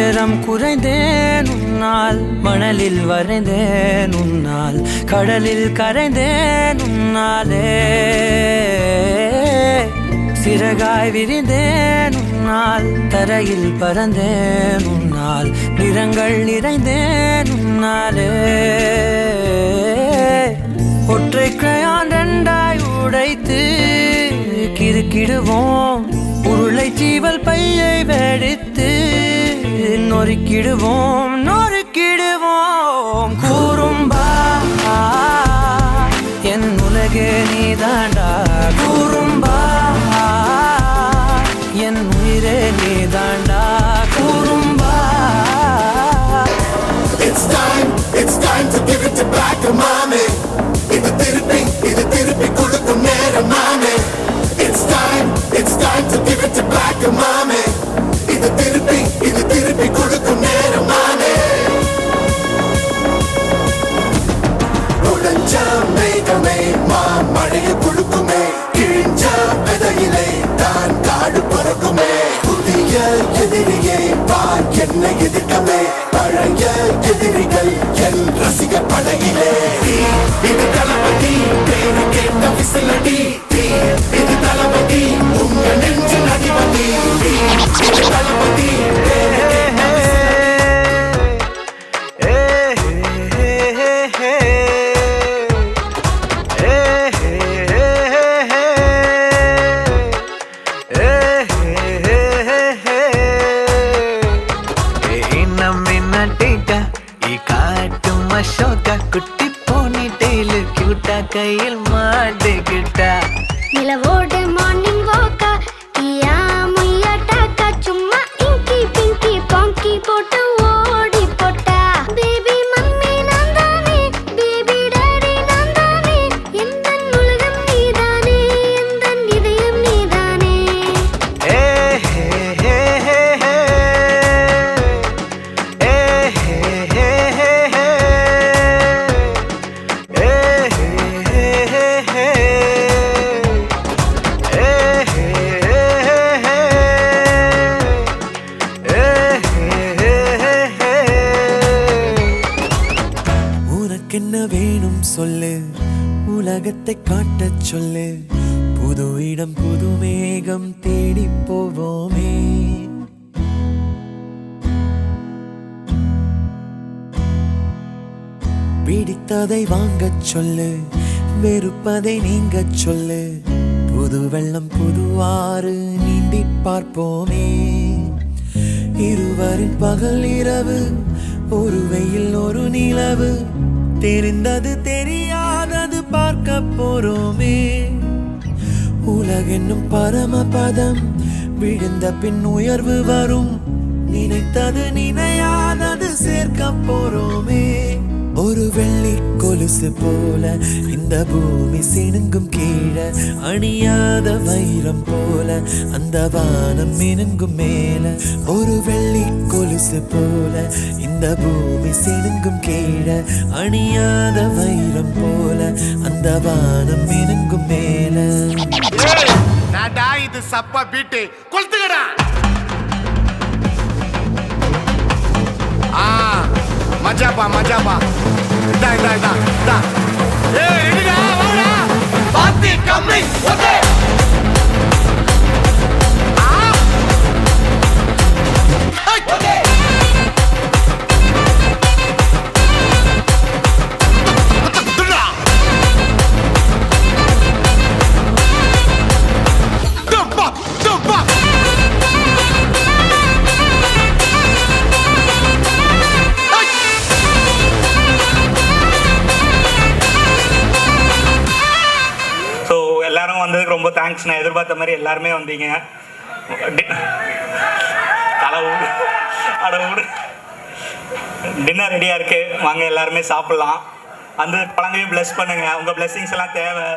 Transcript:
உயரம் குறைந்தேன் உன்னால், மணலில் வரைந்தேன் உன்னால், கடலில் கரைந்தேன் உன்னாலே. சிறகாய் விரிந்தேன் உன்னால், தரையில் பறந்தேன் உன்னால், நிறங்கள் நிறைந்தேன் உன்னாலே. ஒற்றை கிரையான் ரெண்டாய் உடைத்து கிறுக்கிடுவோம், உருளை சீவல் பையை வெடித்து நொறுக்கிடுவோம் நொறுக்கிடுவோம். கூறும்பா என் உலகே நீதாண்டா, கூறும்பா என் உயிரே நீதாண்டா, கூறும்பா. It's time to give it back to mommy. இது திருப்பி கொடுக்கும் நேரம் மாமே. It's time to give it back to mommy. இது திருப்பி கொடுக்கும் நேரம் மாமே. உடஞ்ச மேகமே மழையை கொடுக்குமே, கிழிஞ்ச விதையிலே தான் காடு பறக்குமே. புதிய எதிரியே பார் என்னை எதிர்க்கவே, பழைய எதிரிகள் என் ரசிக படையிலே. இது தளபதி பேரு கேட்ட விசிலடி, இது தளபதி உங்க நெஞ்சின் அதிபதி. இது தளபதி குட்டி போனி டெய்லு கியூட்டா கையில் மாட்டுக்கிட்டா. நிலவோடு மார்னிங் வாக்கா, கியா முய்யா டாக்கா, சும்மா இங்கி பிங்கி பாங்கி போட்டு ஓடி போட்டா. பேபி மம்மி நான் தானே, பேபி டாடி நான் தானே, எந்தன் உலகம் நீதானே, எந்தன் இதயம் நீதானே. என்ன வேணும் சொல்லு, உலகத்தை காட்டச் சொல்லு, புது இடம் புது மேகம் தேடி போவோமே. பிடித்ததை வாங்கச் சொல்லு, வெறுப்பதை நீங்கச் சொல்லு, புது வெள்ளம் புது ஆறு நீந்தி பார்ப்போமே. இருவரின் பகல் இரவு, ஒரு வெயில் ஒரு நிலவு, தெரிந்தது தெரியாதது பார்க்க போறோமே. உலகென்னும் பரமபதம், விழுந்த பின் உயர்வு வரும், நினைத்தது நினையாதது சேர்க்க போறோமே. ஒரு வெள்ளி கொலுசு போல இந்த பூமி சினுங்கும் கீழே, அணியாத வைரம் போல அந்த வானம் மினுங்கும் மேல. ஒரு வெள்ளி கொலுசு போல இந்த பூமி சினுங்கும் கீழே, அணியாத வைரம் போல அந்த வானம் மினுங்கும் மேல. நாடா இது சப்பா பீட்டு கொளுத்துக்கடா. மஜாபா மஜாபா, இதா இதா இதா இதா. ஏய் ரெடிடா வாடா, பாத்தி கம்மி ஓகே. எல்லாரும் வந்ததுக்கு ரொம்ப தேங்க்ஸ். நான் எதிர்பார்த்த மாதிரி எல்லாருமே வந்தீங்க. டின்னர் ரெடியாக இருக்கு, வாங்க எல்லாருமே சாப்பிட்லாம். அந்த பழங்கையும் பிளஸ் பண்ணுங்க, உங்கள் பிளெஸிங்ஸ் எல்லாம் தேவை.